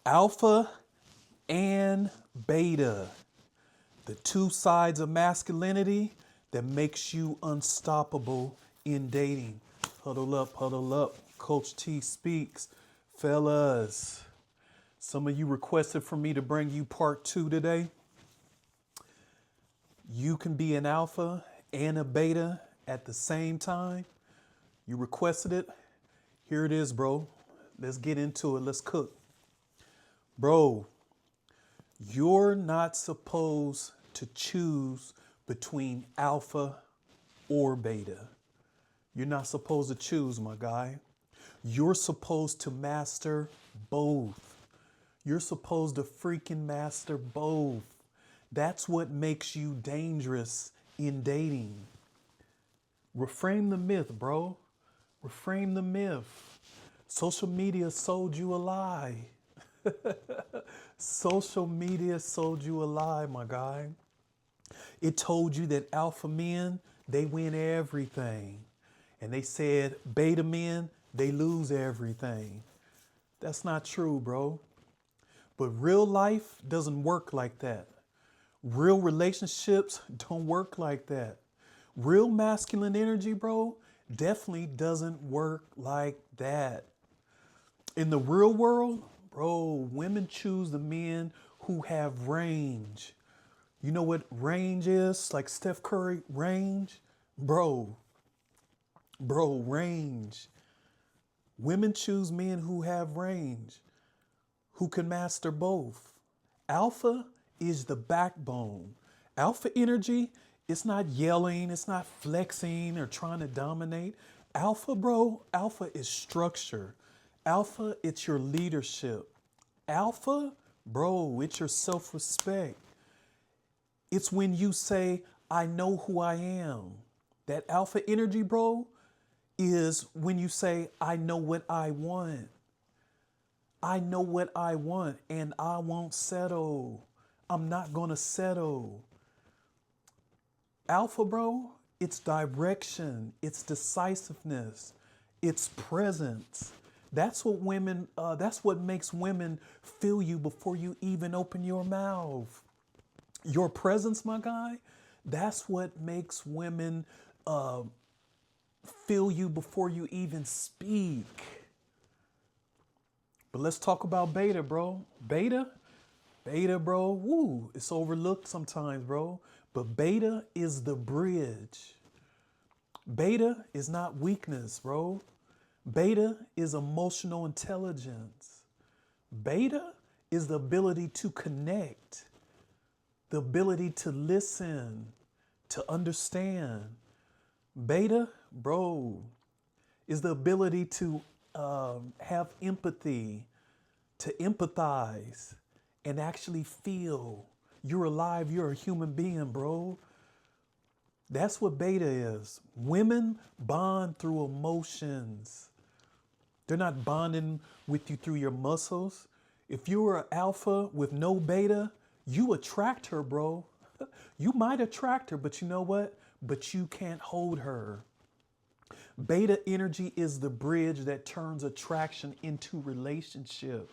Alpha and beta, the two sides of masculinity that makes you unstoppable in dating. Huddle up, huddle up. Coach T speaks. Fellas, some of you requested for me to bring you part 2 today. You can be an alpha and a beta at the same time. You requested it. Here it is, bro. Let's get into it. Let's cook. Bro, you're not supposed to choose between alpha or beta. You're not supposed to choose, my guy. You're supposed to master both. You're supposed to freaking master both. That's what makes you dangerous in dating. Reframe the myth, bro. Reframe the myth. Social media sold you a lie. Social media sold you a lie, my guy. It told you that alpha men, they win everything. And they said beta men, they lose everything. That's not true, bro. But real life doesn't work like that. Real relationships don't work like that. Real masculine energy, bro, definitely doesn't work like that. In the real world, bro, women choose the men who have range. You know what range is? Like Steph Curry, range? Bro, range. Women choose men who have range, who can master both. Alpha is the backbone. Alpha energy, it's not yelling, it's not flexing or trying to dominate. Alpha, bro, alpha is structure. Alpha, it's your leadership. Alpha, bro, it's your self-respect. It's when you say, I know who I am. That alpha energy, bro, is when you say, I know what I want. I know what I want and I won't settle. I'm not going to settle. Alpha, bro, it's direction, it's decisiveness, it's presence. That's what that's what makes women feel you before you even open your mouth. Your presence, my guy, that's what makes women feel you before you even speak. But let's talk about beta, bro. Beta, bro, woo, it's overlooked sometimes, bro. But beta is the bridge. Beta is not weakness, bro. Beta is emotional intelligence. Beta is the ability to connect, the ability to listen, to understand. Beta, bro, is the ability to have empathy, to empathize, and actually feel. You're alive, you're a human being, bro. That's what beta is. Women bond through emotions. They're not bonding with you through your muscles. If you were an alpha with no beta, you attract her, bro. You might attract her, but you know what? But you can't hold her. Beta energy is the bridge that turns attraction into relationship.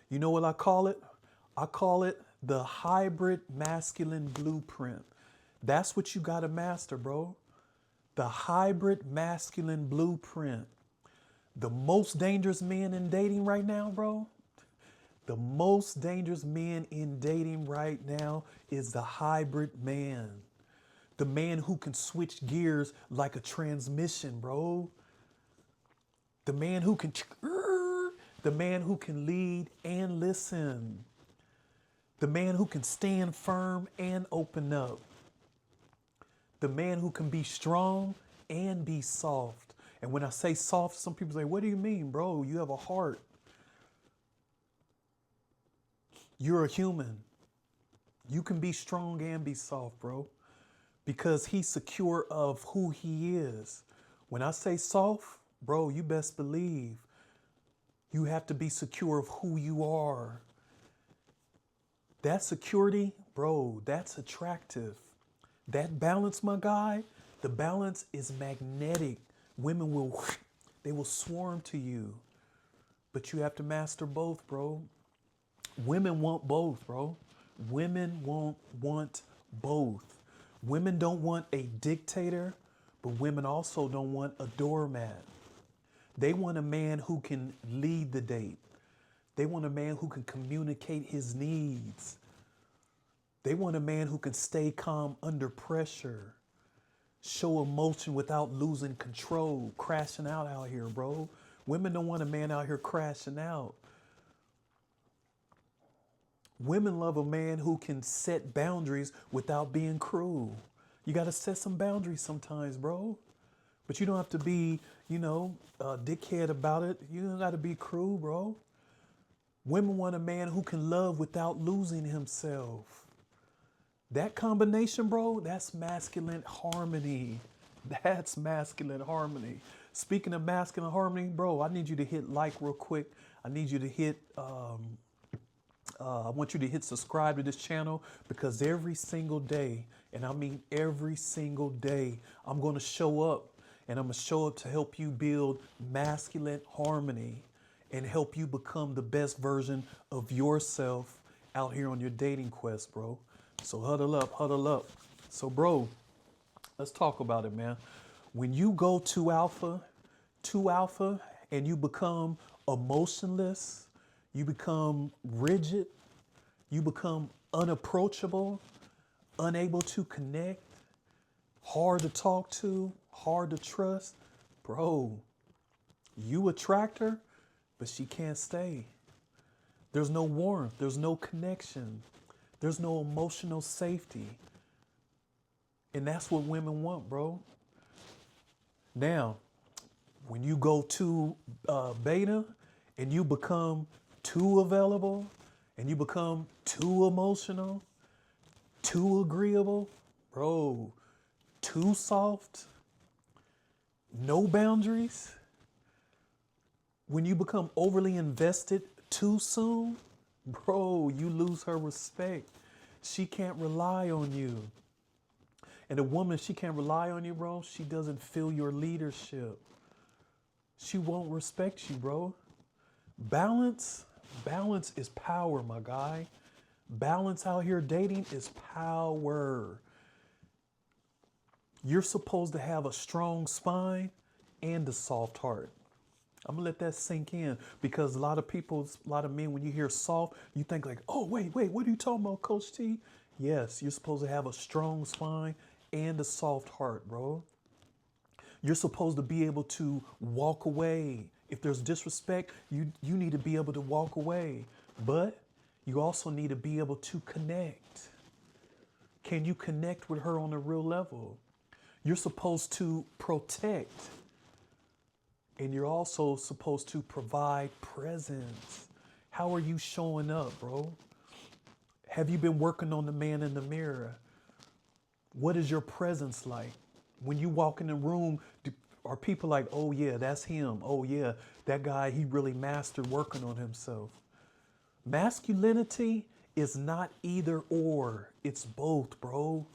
You know what I call it? I call it the hybrid masculine blueprint. That's what you got to master, bro. The hybrid masculine blueprint. The most dangerous men in dating right now, bro. The most dangerous men in dating right now is the hybrid man. The man who can switch gears like a transmission, bro. The man who can lead and listen. The man who can stand firm and open up. The man who can be strong and be soft. And when I say soft, some people say, what do you mean, bro? You have a heart. You're a human. You can be strong and be soft, bro. Because he's secure of who he is. When I say soft, bro, you best believe you have to be secure of who you are. That security, bro, that's attractive. That balance, my guy, the balance is magnetic. Women will, they will swarm to you. but you have to master both, bro. Women want both, bro. Women want both. Women don't want a dictator, but women also don't want a doormat. They want a man who can lead the date. They want a man who can communicate his needs. They want a man who can stay calm under pressure, show emotion without losing control, crashing out here, bro. Women don't want a man out here crashing out. Women love a man who can set boundaries without being cruel. You got to set some boundaries sometimes, bro. But you don't have to be, a dickhead about it. You don't got to be cruel, bro. Women want a man who can love without losing himself. That combination, bro, that's masculine harmony. That's masculine harmony. Speaking of masculine harmony, bro, I need you to hit like real quick. I need you to hit, I want you to hit subscribe to this channel, because every single day, and I mean every single day, I'm going to show up, and I'm going to show up to help you build masculine harmony and help you become the best version of yourself out here on your dating quest, bro. So huddle up, huddle up. So, bro, let's talk about it, man. When you go to alpha, and you become emotionless, you become rigid, you become unapproachable, unable to connect, hard to talk to, hard to trust, bro, you attract her, but she can't stay. There's no warmth, there's no connection, there's no emotional safety. And that's what women want, bro. Now, when you go to beta and you become too available and you become too emotional, too agreeable, bro, too soft, no boundaries, when you become overly invested too soon, bro, you lose her respect. She can't rely on you. And a woman, she can't rely on you, bro. She doesn't feel your leadership. She won't respect you, bro. Balance is power, my guy. Balance out here dating is power. You're supposed to have a strong spine and a soft heart. I'm gonna let that sink in, because a lot of men, when you hear soft, you think like, oh, wait, what are you talking about, Coach T? Yes, you're supposed to have a strong spine and a soft heart, bro. You're supposed to be able to walk away. If there's disrespect, you need to be able to walk away. But you also need to be able to connect. Can you connect with her on a real level? You're supposed to protect. And you're also supposed to provide presence. How are you showing up, bro? Have you been working on the man in the mirror? What is your presence like? When you walk in the room, are people like, oh yeah, that's him. Oh yeah, that guy, he really mastered working on himself. Masculinity is not either or, it's both, bro.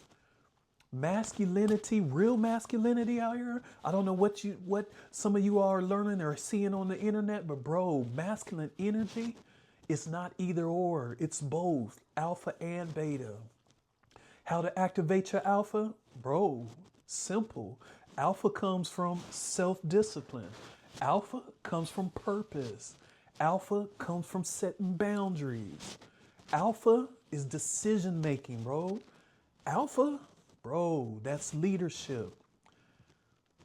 Masculinity, real masculinity out here, I don't know what some of you are learning or seeing on the internet, but bro, masculine energy is not either or, it's both, alpha and beta. How to activate your alpha? Bro, simple. Alpha comes from self-discipline. Alpha comes from purpose. Alpha comes from setting boundaries. Alpha is decision making, bro. Alpha, bro, that's leadership.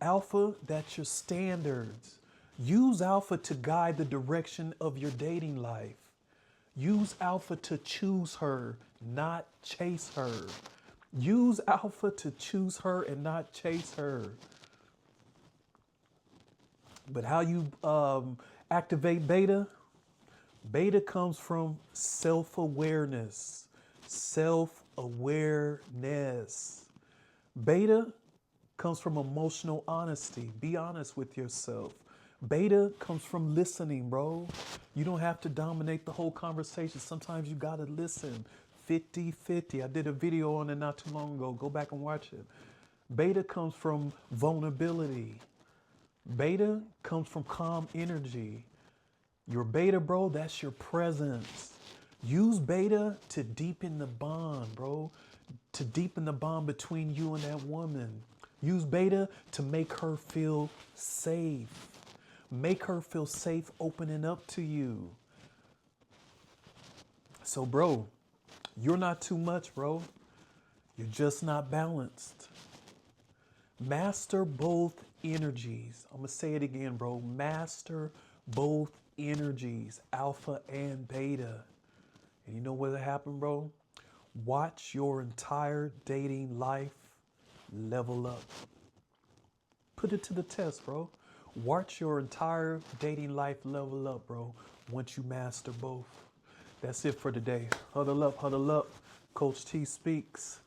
Alpha, that's your standards. Use alpha to guide the direction of your dating life. Use alpha to choose her, not chase her. Use alpha to choose her and not chase her. But how you activate beta? Beta comes from self-awareness. Self-awareness. Beta comes from emotional honesty. Be honest with yourself. Beta comes from listening, bro. You don't have to dominate the whole conversation. Sometimes you gotta listen. 50-50. I did a video on it not too long ago. Go back and watch it. Beta comes from vulnerability. Beta comes from calm energy. Your beta, bro, that's your presence. Use beta to deepen the bond, bro. To deepen the bond between you and that woman. Use beta to make her feel safe. Make her feel safe opening up to you. So, bro, you're not too much, bro. You're just not balanced. Master both energies. I'm going to say it again, bro. Master both energies, alpha and beta. And you know what happened, bro? Watch your entire dating life level up. Put it to the test, bro. Watch your entire dating life level up, bro, once you master both. That's it for today. Huddle up, huddle up. Coach T speaks.